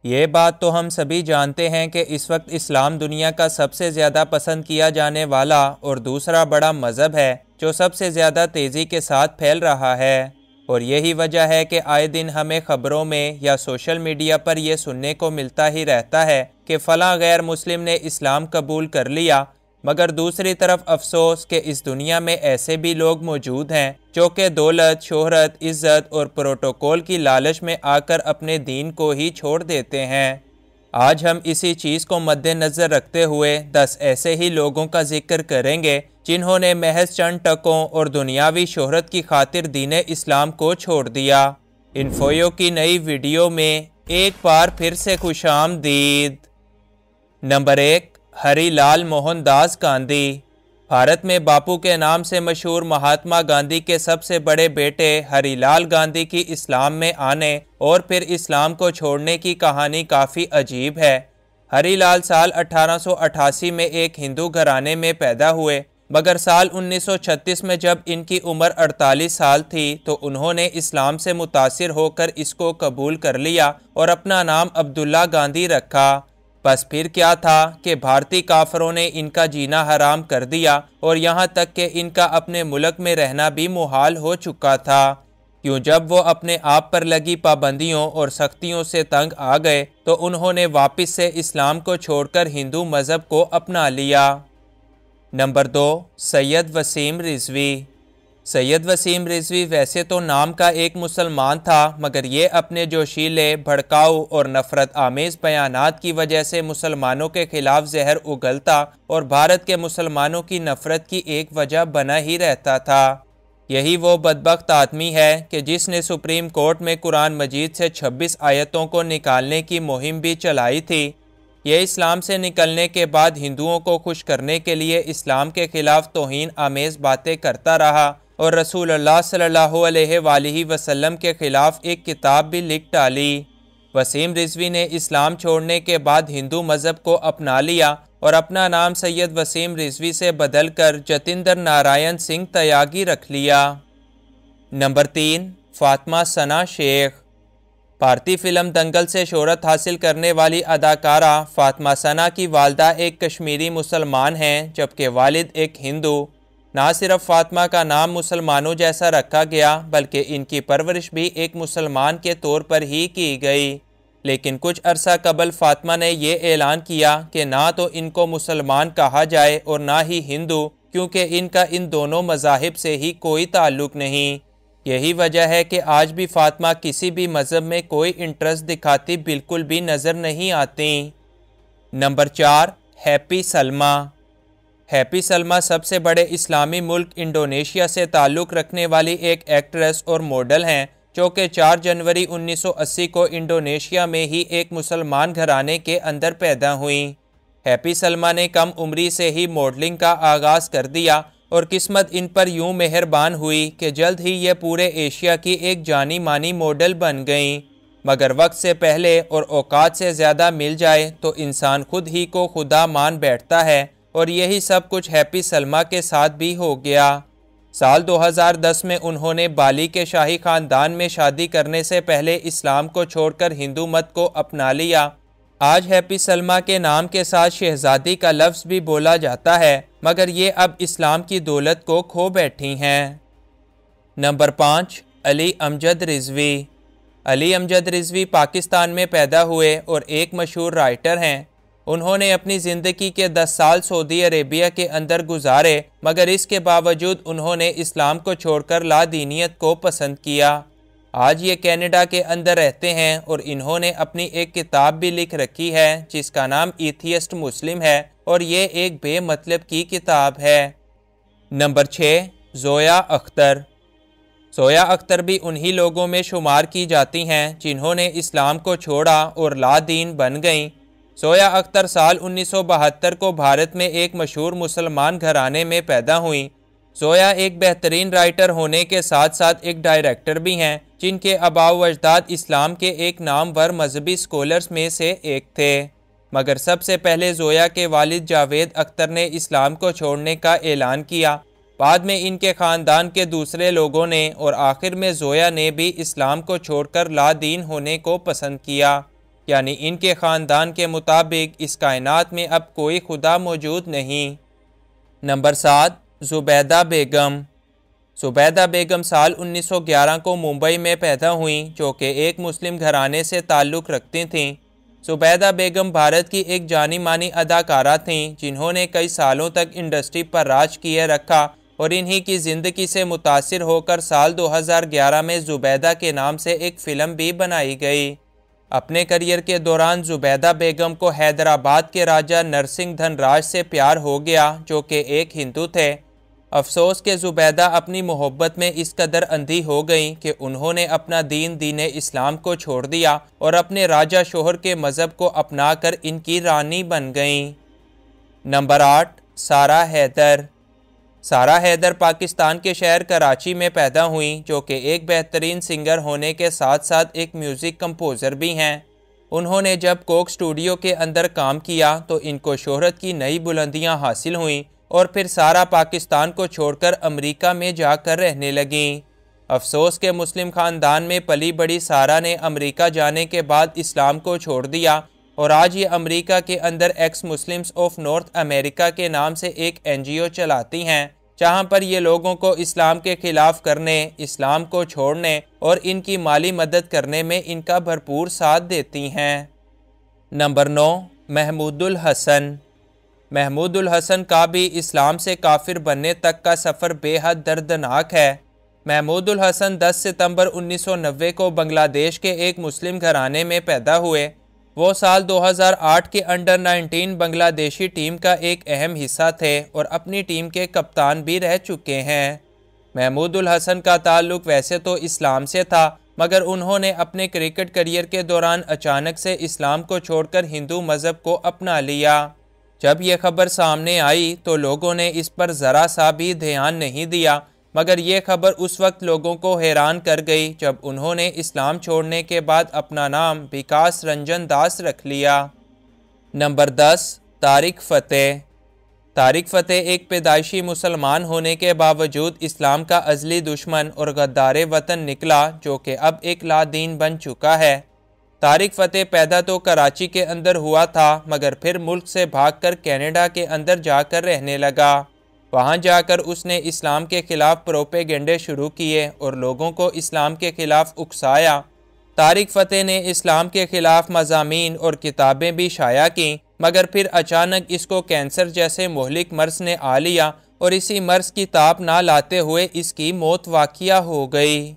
ये बात तो हम सभी जानते हैं कि इस वक्त इस्लाम दुनिया का सबसे ज़्यादा पसंद किया जाने वाला और दूसरा बड़ा मज़हब है जो सबसे ज़्यादा तेज़ी के साथ फैल रहा है। और यही वजह है कि आए दिन हमें ख़बरों में या सोशल मीडिया पर यह सुनने को मिलता ही रहता है कि फ़लाँ गैर मुस्लिम ने इस्लाम कबूल कर लिया। मगर दूसरी तरफ अफसोस कि इस दुनिया में ऐसे भी लोग मौजूद हैं जो कि दौलत, शोहरत, इज़्ज़त और प्रोटोकॉल की लालच में आकर अपने दीन को ही छोड़ देते हैं। आज हम इसी चीज़ को मद्देनज़र रखते हुए 10 ऐसे ही लोगों का जिक्र करेंगे जिन्होंने महज चंद टकों और दुनियावी शोहरत की खातिर दीन इस्लाम को छोड़ दिया। इन्फोयो की नई वीडियो में एक बार फिर से खुशामदीद। नंबर 1, हरिलाल मोहनदास गांधी। भारत में बापू के नाम से मशहूर महात्मा गांधी के सबसे बड़े बेटे हरिलाल गांधी की इस्लाम में आने और फिर इस्लाम को छोड़ने की कहानी काफ़ी अजीब है। हरिलाल साल 1888 में एक हिंदू घराने में पैदा हुए, मगर साल 1936 में जब इनकी उम्र 48 साल थी तो उन्होंने इस्लाम से मुतासिर होकर इसको कबूल कर लिया और अपना नाम अब्दुल्ला गांधी रखा। बस फिर क्या था कि भारतीय काफरों ने इनका जीना हराम कर दिया और यहाँ तक कि इनका अपने मुल्क में रहना भी मुहाल हो चुका था। यूँ जब वो अपने आप पर लगी पाबंदियों और सख्तियों से तंग आ गए तो उन्होंने वापस से इस्लाम को छोड़कर हिंदू मज़हब को अपना लिया। नंबर 2, सैयद वसीम रिजवी। सैयद वसीम रिजवी वैसे तो नाम का एक मुसलमान था, मगर ये अपने जोशीले, भड़काऊ और नफ़रत आमेज़ बयानात की वजह से मुसलमानों के ख़िलाफ़ जहर उगलता और भारत के मुसलमानों की नफ़रत की एक वजह बना ही रहता था। यही वो बदबख्त आदमी है कि जिसने सुप्रीम कोर्ट में कुरान मजीद से 26 आयतों को निकालने की मुहिम भी चलाई थी। ये इस्लाम से निकलने के बाद हिंदुओं को खुश करने के लिए इस्लाम के ख़िलाफ़ तौहीन आमेज़ बातें करता रहा और रसूलुल्लाह सल्लल्लाहु अलैहि वसल्लम के ख़िलाफ़ एक किताब भी लिख डाली। वसीम रिजवी ने इस्लाम छोड़ने के बाद हिंदू मज़हब को अपना लिया और अपना नाम सैयद वसीम रिजवी से बदलकर जतिंदर नारायण सिंह त्यागी रख लिया। नंबर 3, फातिमा सना शेख। भारतीय फिल्म दंगल से शोहरत हासिल करने वाली अदाकारा फातिमा सना की वालदा एक कश्मीरी मुसलमान हैं, जबकि वालिद एक हिंदू। ना सिर्फ फातिमा का नाम मुसलमानों जैसा रखा गया, बल्कि इनकी परवरिश भी एक मुसलमान के तौर पर ही की गई। लेकिन कुछ अरसा कबल फातिमा ने यह ऐलान किया कि ना तो इनको मुसलमान कहा जाए और ना ही हिंदू, क्योंकि इनका इन दोनों मज़ाहिब से ही कोई ताल्लुक़ नहीं। यही वजह है कि आज भी फातिमा किसी भी मज़हब में कोई इंटरेस्ट दिखाती बिल्कुल भी नज़र नहीं आती। Number 4, happy Salma. Happy Salma सबसे बड़े इस्लामी मुल्क इंडोनेशिया से ताल्लुक़ रखने वाली एक एक्ट्रेस और मॉडल हैं, जो कि 4 जनवरी 1980 को इंडोनेशिया में ही एक मुसलमान घराने के अंदर पैदा हुई। हैप्पी सलमा ने कम उम्री से ही मॉडलिंग का आगाज़ कर दिया और किस्मत इन पर यूं मेहरबान हुई कि जल्द ही ये पूरे एशिया की एक जानी मानी मॉडल बन गईं। मगर वक्त से पहले और औकात से ज़्यादा मिल जाए तो इंसान खुद ही को खुदा मान बैठता है, और यही सब कुछ हैप्पी सलमा के साथ भी हो गया। साल 2010 में उन्होंने बाली के शाही ख़ानदान में शादी करने से पहले इस्लाम को छोड़कर हिंदू मत को अपना लिया। आज हैप्पी सलमा के नाम के साथ शहज़ादी का लफ्ज़ भी बोला जाता है, मगर ये अब इस्लाम की दौलत को खो बैठी हैं। नंबर 5, अली अमजद रिजवी। अली अमजद रिजवी पाकिस्तान में पैदा हुए और एक मशहूर राइटर हैं। उन्होंने अपनी ज़िंदगी के 10 साल सऊदी अरेबिया के अंदर गुजारे, मगर इसके बावजूद उन्होंने इस्लाम को छोड़कर लादीनियत को पसंद किया। आज ये कनाडा के अंदर रहते हैं और इन्होंने अपनी एक किताब भी लिख रखी है जिसका नाम एथियस्ट मुस्लिम है, और ये एक बेमतलब की किताब है। नंबर 6, ज़ोया अख्तर। ज़ोया अख्तर भी उन्हीं लोगों में शुमार की जाती हैं जिन्होंने इस्लाम को छोड़ा और लादीन बन गईं। ज़ोया अख्तर साल 1972 को भारत में एक मशहूर मुसलमान घराने में पैदा हुई। ज़ोया एक बेहतरीन राइटर होने के साथ साथ एक डायरेक्टर भी हैं, जिनके आबाओ अजदाद इस्लाम के एक नामवर मजहबी स्कॉलर्स में से एक थे। मगर सबसे पहले ज़ोया के वालिद जावेद अख्तर ने इस्लाम को छोड़ने का ऐलान किया। बाद में इनके ख़ानदान के दूसरे लोगों ने और आखिर में ज़ोया ने भी इस्लाम को छोड़कर लादीन होने को पसंद किया। यानी इनके ख़ानदान के मुताबिक इस कायनात में अब कोई खुदा मौजूद नहीं। नंबर 7, ज़ुबैदा बेगम। ज़ुबैदा बेगम साल 1911 को मुंबई में पैदा हुई, जो कि एक मुस्लिम घराने से ताल्लुक़ रखती थीं। ज़ुबैदा बेगम भारत की एक जानी मानी अदाकारा थीं, जिन्होंने कई सालों तक इंडस्ट्री पर राज किए रखा और इन्हीं की ज़िंदगी से मुतासिर होकर साल 2011 में ज़ुबैदा के नाम से एक फ़िल्म भी बनाई गई। अपने करियर के दौरान ज़ुबैदा बेगम को हैदराबाद के राजा नरसिंह धनराज से प्यार हो गया, जो कि एक हिंदू थे। अफसोस के ज़ुबैदा अपनी मोहब्बत में इस कदर अंधी हो गईं कि उन्होंने अपना दीन इस्लाम को छोड़ दिया और अपने राजा शोहर के मज़हब को अपनाकर इनकी रानी बन गईं। नंबर 8, सारा हैदर। सारा हैदर पाकिस्तान के शहर कराची में पैदा हुई, जो कि एक बेहतरीन सिंगर होने के साथ साथ एक म्यूज़िक कंपोज़र भी हैं। उन्होंने जब कोक स्टूडियो के अंदर काम किया तो इनको शोहरत की नई बुलंदियां हासिल हुईं और फिर सारा पाकिस्तान को छोड़कर अमेरिका में जाकर रहने लगीं। अफसोस के मुस्लिम ख़ानदान में पली बड़ी सारा ने अमेरिका जाने के बाद इस्लाम को छोड़ दिया और आज ये अमेरिका के अंदर x Muslims of north America के नाम से एक NGO चलाती हैं, जहां पर ये लोगों को इस्लाम के ख़िलाफ़ करने, इस्लाम को छोड़ने और इनकी माली मदद करने में इनका भरपूर साथ देती हैं। नंबर 9, महमूदुल हसन। महमूदुल हसन का भी इस्लाम से काफिर बनने तक का सफ़र बेहद दर्दनाक है। महमूदुल हसन 10 सितंबर 1990 को बांग्लादेश के एक मुस्लिम घराने में पैदा हुए। वो साल 2008 के अंडर 19 बांग्लादेशी टीम का एक अहम हिस्सा थे और अपनी टीम के कप्तान भी रह चुके हैं। महमूदुल हसन का ताल्लुक़ वैसे तो इस्लाम से था, मगर उन्होंने अपने क्रिकेट करियर के दौरान अचानक से इस्लाम को छोड़कर हिंदू मज़हब को अपना लिया। जब यह खबर सामने आई तो लोगों ने इस पर ज़रा सा भी ध्यान नहीं दिया, मगर ये खबर उस वक्त लोगों को हैरान कर गई जब उन्होंने इस्लाम छोड़ने के बाद अपना नाम विकास रंजन दास रख लिया। नंबर 10, तारिक फ़तेह। तारिक फ़तेह एक पैदाइशी मुसलमान होने के बावजूद इस्लाम का अज़ली दुश्मन और गद्दार वतन निकला, जो कि अब एक लादीन बन चुका है। तारिक फ़तेह पैदा तो कराची के अंदर हुआ था, मगर फिर मुल्क से भागकर कनाडा के अंदर जाकर रहने लगा। वहाँ जाकर उसने इस्लाम के ख़िलाफ़ प्रोपेगेंडे शुरू किए और लोगों को इस्लाम के ख़िलाफ़ उकसाया। तारिक फ़तेह ने इस्लाम के ख़िलाफ़ मज़ामीन और किताबें भी शाया की, मगर फिर अचानक इसको कैंसर जैसे मुहलिक मर्ज़ ने आ लिया और इसी मर्ज़ की ताप ना लाते हुए इसकी मौत वाक़िया हो गई।